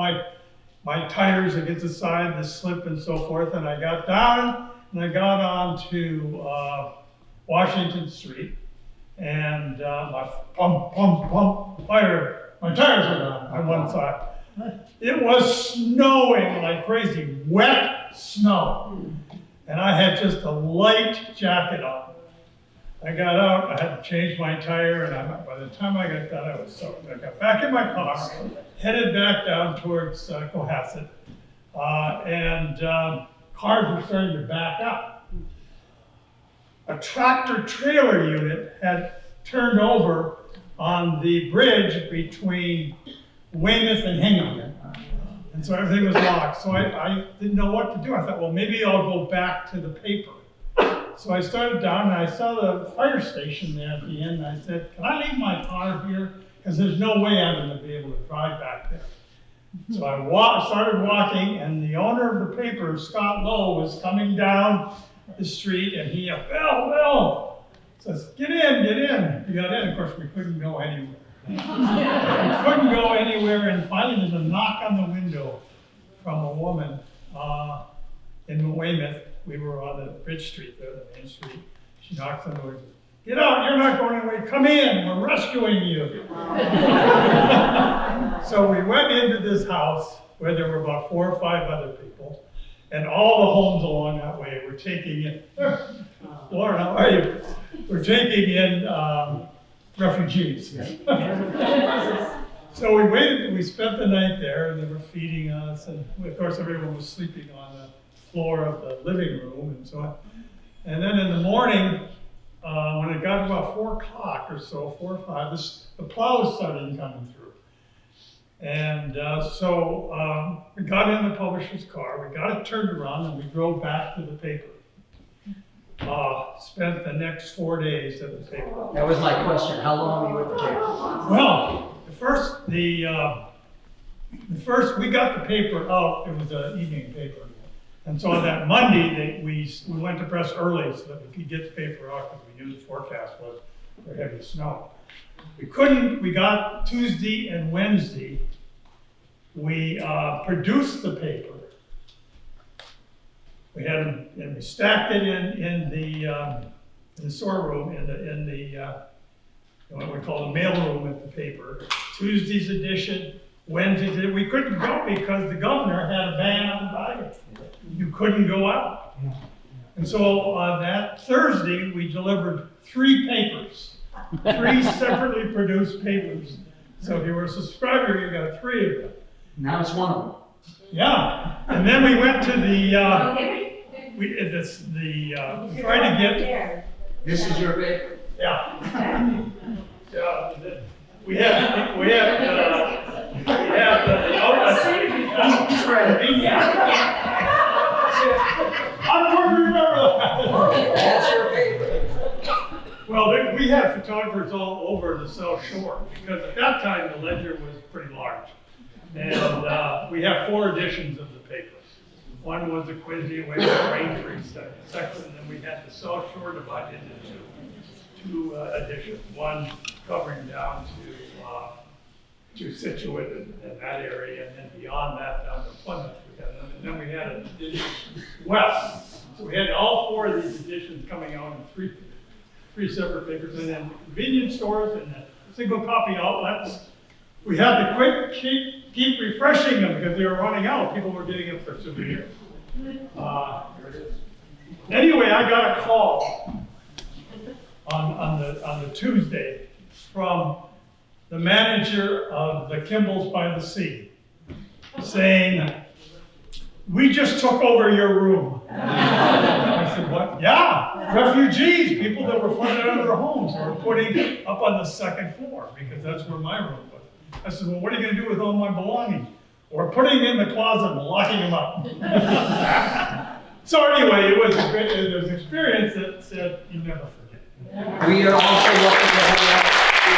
my tires against the side, the slip and so forth, and I got down and I got on to Washington Street, and my tires were down on one side. It was snowing like crazy, wet snow, and I had just a light jacket on. I got out, I had to change my tire, and by the time I got done, I was soaked. I got back in my car, headed back down towards Cohasset, and cars were starting to back up. A tractor trailer unit had turned over on the bridge between Weymouth and Hingham. And so everything was locked. So I didn't know what to do. I thought, well, maybe I'll go back to the paper. So I started down and I saw the fire station there at the end. And I said, can I leave my car here? Because there's no way I'm going to be able to drive back there. So I started walking, and the owner of the paper, Scott Lowe, was coming down the street, and he yelled, Bill, says, get in. We got in. Of course, we couldn't go anywhere. We couldn't go anywhere, and finally there's a knock on the window from a woman in Weymouth. We were on the Bridge Street there, the main street. She knocks on the door. Get out, you're not going away. Come in, we're rescuing you. So we went into this house where there were about 4 or 5 other people, and all the homes along that way were taking in, Lauren, how are you? We're taking in refugees. So we waited, we spent the night there, and they were feeding us, and of course everyone was sleeping on the floor of the living room and so on. And then in the morning, when it got about 4 o'clock or so, 4 or 5, the plows started coming through. And so we got in the publisher's car, we got it turned around, and we drove back to the paper. Spent the next 4 days at the paper.
That was my question. How long were you at the paper?
Well, the first we got the paper out, it was an evening paper. And so on that Monday, we went to press early so that we could get the paper out because we knew the forecast was for heavy snow. We got Tuesday and Wednesday, we produced the paper. We had them, and we stacked it in the storeroom, in the what we call the mail room at the paper. Tuesday's edition, Wednesday's edition. We couldn't go because the governor had a ban on buying. You couldn't go out. And so that Thursday, we delivered 3 papers, 3 separately produced papers. So if you were a subscriber, you got 3 of them.
Now it's one of them.
Yeah, and then we went to the, trying to get,
This is your paper?
yeah. We had
He's ready.
I couldn't remember that.
That's your paper.
Well, we had photographers all over the South Shore because at that time the Ledger was pretty large. And we have 4 editions of the paper. One was the Quincy away from Braintree section, and then we had the South Shore divided into 2 editions. One covering down to Scituate and that area, and then beyond that down to Plymouth. And then we had an edition west So we had all 4 of these editions coming out in three separate papers, and then the convenience stores and the single copy outlets. We had to keep refreshing them because they were running out. People were getting them for souvenirs. Anyway, I got a call on the Tuesday from the manager of the Kimball's by the Sea, saying, "We just took over your room." I said, "What?" "Yeah, refugees, people that were flooded out of their homes, were putting up on the 2nd floor because that's where my room was." I said, "Well, what are you going to do with all my belongings?" "We're putting them in the closet and locking them up." So anyway, it was an experience that said you never forget.
We are also lucky to have you.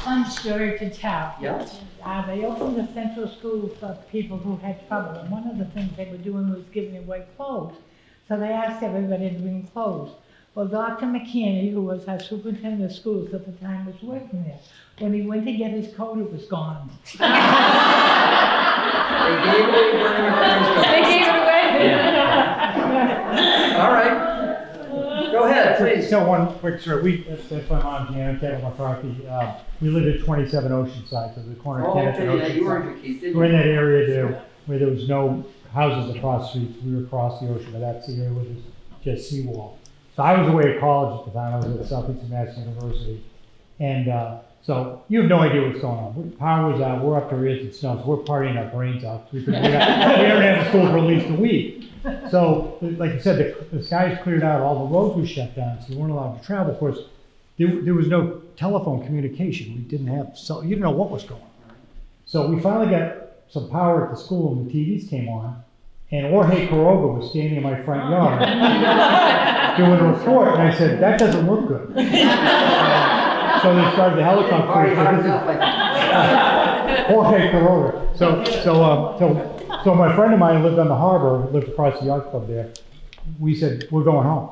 Fun story to tell.
Yeah.
They opened the central school for people who had trouble, and one of the things they were doing was giving away clothes. So they asked everybody to bring clothes. Well, Dr. McKinney, who was our superintendent of schools at the time, was working there. When he went to get his coat, it was gone.
They gave away burning your
They gave it away.
All right. Go ahead, please.
So one quick story, that's my mom, Janet, Kevin McCarthy, we lived at 27 Oceanside, so the corner of
Oh,
Kenneth and
okay, yeah, you were
Oceanside.
educated, didn't
We're in
you?
that area there, where there was no houses across the street, we were across the ocean, but that's the area where there's just seawall. So I was away at college at the time, I was at Southeastern Mass University, and so you have no idea what's going on. Power was out, we're up to our ears in snow, so we're partying our brains out. We haven't had school for at least a week. So, like you said, the skies cleared out, all the roads were shut down, so you weren't allowed to travel. Of course, there was no telephone communication. We didn't have, so you didn't know what was going on. So we finally got some power at the school, and the TVs came on, and Jorge Quiroga was standing in my front yard doing a report, and I said, "That doesn't look good." So they started the helicopter.
Party hard enough, like.
Jorge Quiroga. So my friend of mine who lived on the harbor, lived across the yacht club there. We said, "We're going home."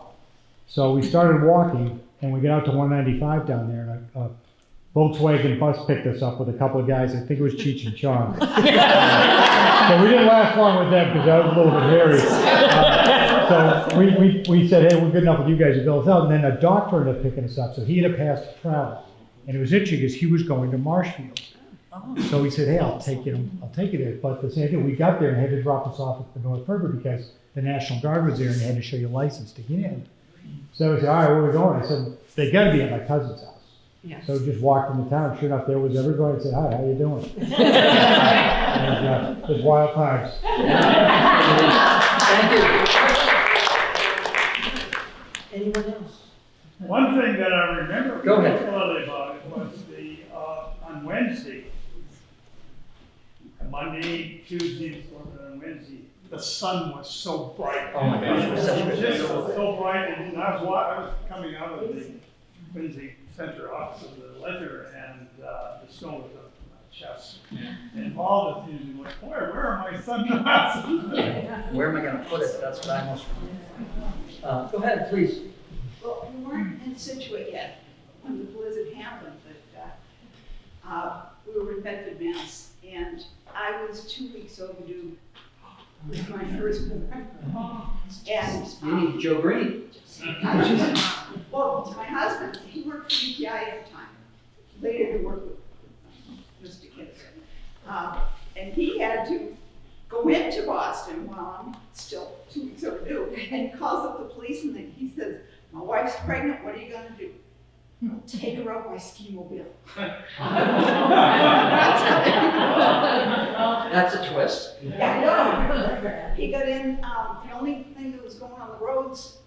So we started walking, and we got out to 195 down there, and a Volkswagen bus picked us up with a couple of guys. I think it was Cheech and Chong. So we didn't last long with them because that was a little bit hairy. So we said, "Hey, we're good enough with you guys to build us out." And then a doctor ended up picking us up. So he had a pass to travel. And it was interesting because he was going to Marshfield. So he said, "Hey, I'll take you there." But the same thing, we got there and had to drop us off at the North River because the National Guard was there and they had to show you a license to get in. So I said, "All right, where are we going?" I said, "They got to be at my cousin's house."
Yes.
So just walked into town. Sure enough, there was everybody. I said, "Hi, how you doing?" And, it was wild times.
Thank you. Anyone else?
One thing that I remember
Go ahead.
particularly about it was on Wednesday, Monday, Tuesday, and Wednesday, the sun was so bright.
Oh my gosh, it was such a good
Just
day.
so bright, and I was coming out of the Wednesday Center office of the Ledger, and the snow was up to my chest. And all the things went, "Boy, where are my sunglasses?"
Where am I gonna put it? That's what I almost. Go ahead, please.
Well, we weren't in Scituate yet when the blizzard happened, but we were in Bedford, Mass. And I was 2 weeks overdue with my firstborn. And
You need Joe Green.
well, my husband, he worked for UTI at the time. Later he worked with Mr. Kinson. And he had to go into Boston while I'm still 2 weeks overdue. And he calls up the police and he says, "My wife's pregnant, what are you gonna do?" "Take her out by ski mobile."
That's a twist.
Yeah, I know. He got in, the only thing that was going on the roads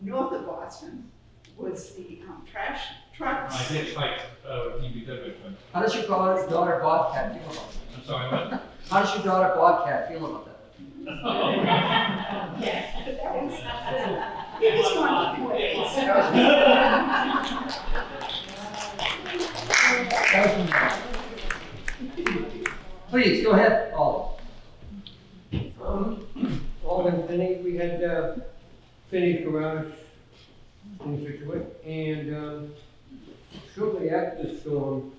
north of Boston was the trash trucks.
I hitchhiked DBW.
How does your daughter Bobcat feel about that?
I'm sorry, what?
How does your daughter Bobcat feel about that?
Yeah, that was, it was one ways.
Please, go ahead, Paul.
All in Finney, we had Finney's garage in Scituate, and shortly after the storm,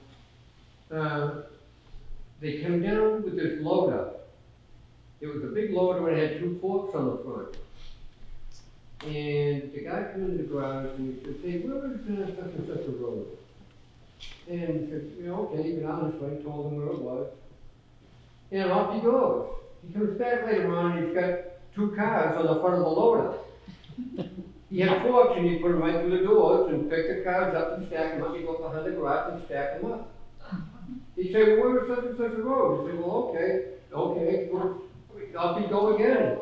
they come down with this loader It was a big loader and it had 2 forks on the front. And the guy came into the garage and he said, hey, where is such and such a road? And he said, okay, you can on this way, told him where it was. And off he goes. He comes back later on and he's got 2 cars on the front of the loader. He had forks and he put them right through the doors and picked the cars up and stacked them up. He go behind the garage and stack them up. He said, well, where is such and such a road? He said, well, okay, well, off he go again.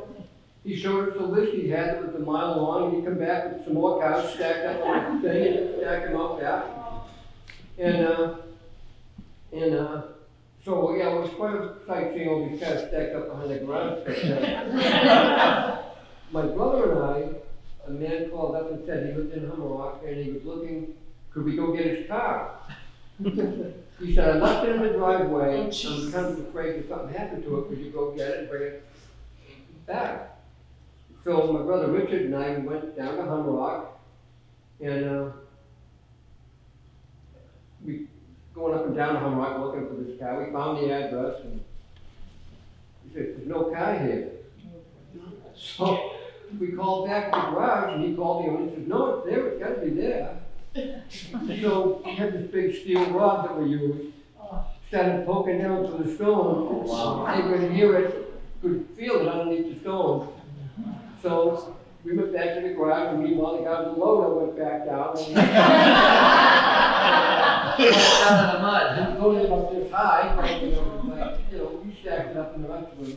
He showed us the list he had that was a mile long, and he'd come back with some more cars stacked up on the thing and stack them up back. So yeah, it was quite a sight seeing all these cars stacked up behind the garage. My brother and I, a man called up and said he lived in Hummerock and he was looking, could we go get his car? He said, I left it in the driveway, I'm kind of afraid that something happened to it, could you go get it and bring it back? So my brother Richard and I went down to Hummerock and we going up and down to Hummerock looking for this car. We found the address and he said, there's no car here. So we called back to the garage and he called me and he said, no, it's there, it's gotta be there. So we had this big steel rod that we used, started poking down through the stone. Wow. They could hear it, could feel it underneath the stone. So we went back to the garage and meanwhile the guy with the loader went back down. And
Out of the mud.
it was only about this high, but we stacked it up in the rest of them.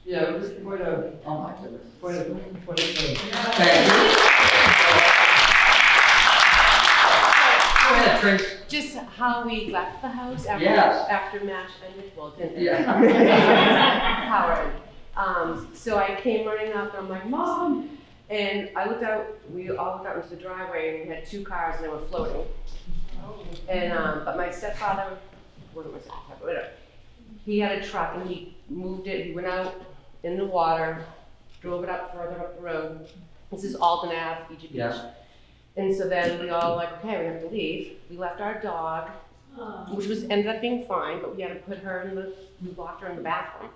Yeah, it was quite a,
Oh my goodness.
quite a thing.
Thank you. Go ahead, Trace.
Just how we left the house after,
Yes.
after match ended, well, it didn't.
Yeah.
Howard. So I came running up and I'm like, Mom! And I looked out, we all looked out into the driveway and we had 2 cars and they were floating. And, but my stepfather, wasn't my stepfather, whatever. He had a truck and he moved it, he went out in the water, drove it up further up the road. This is Alden Ave, Egypt Beach.
Yes.
And so then we all like, okay, we have to leave. We left our dog, which ended up being fine, but we had to put her we locked her in the bathroom.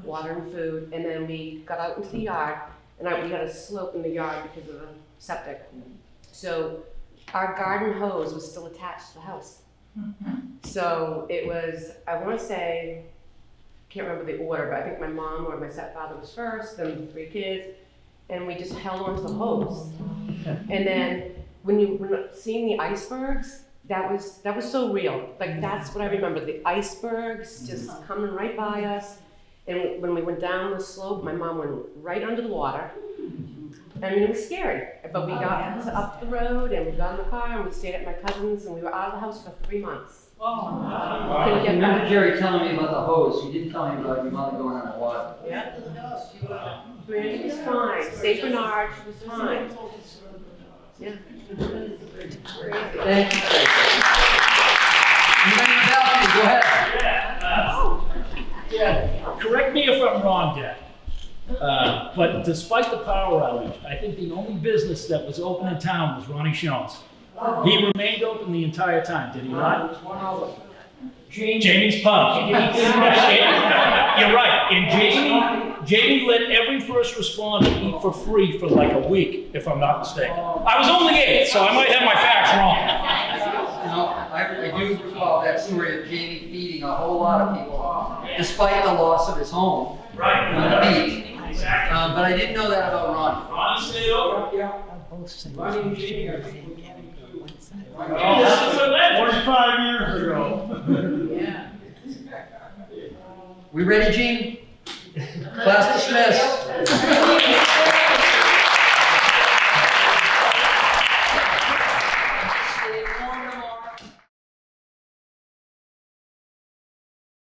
Water and food, and then we got out into the yard, and we had a slope in the yard because of the septic. So our garden hose was still attached to the house. So it was, I want to say, can't remember the order, but I think my mom or my stepfather was first, then the 3 kids, and we just held onto the hose. And then when you were seeing the icebergs, that was so real. Like that's what I remember, the icebergs just coming right by us. And when we went down the slope, my mom went right under the water. I mean, it was scary, but we got up the road and we got in the car and we stayed at my cousin's and we were out of the house for 3 months.
I remember Jerry telling me about the hose. He didn't tell me about your mother going on the water.
Yeah. Brandy was fine. St. Bernard, she was fine. Yeah.
Thank you, Tracy. Anybody else? Go ahead.
Correct me if I'm wrong, Jack. But despite the power outage, I think the only business that was open in town was Ronnie Schoen's. He remained open the entire time, did he not? Jamie's Pub. You're right. And Jamie let every first responder eat for free for like a week, if I'm not mistaken. I was only 8, so I might have my facts wrong.
I do recall that story of Jamie feeding a whole lot of people, despite the loss of his home.
Right.
On the beach. But I didn't know that about Ronnie.
Ronnie stayed open. Ronnie and Jamie are
45 years ago.
Yeah.
We ready, Gene? Class dismissed.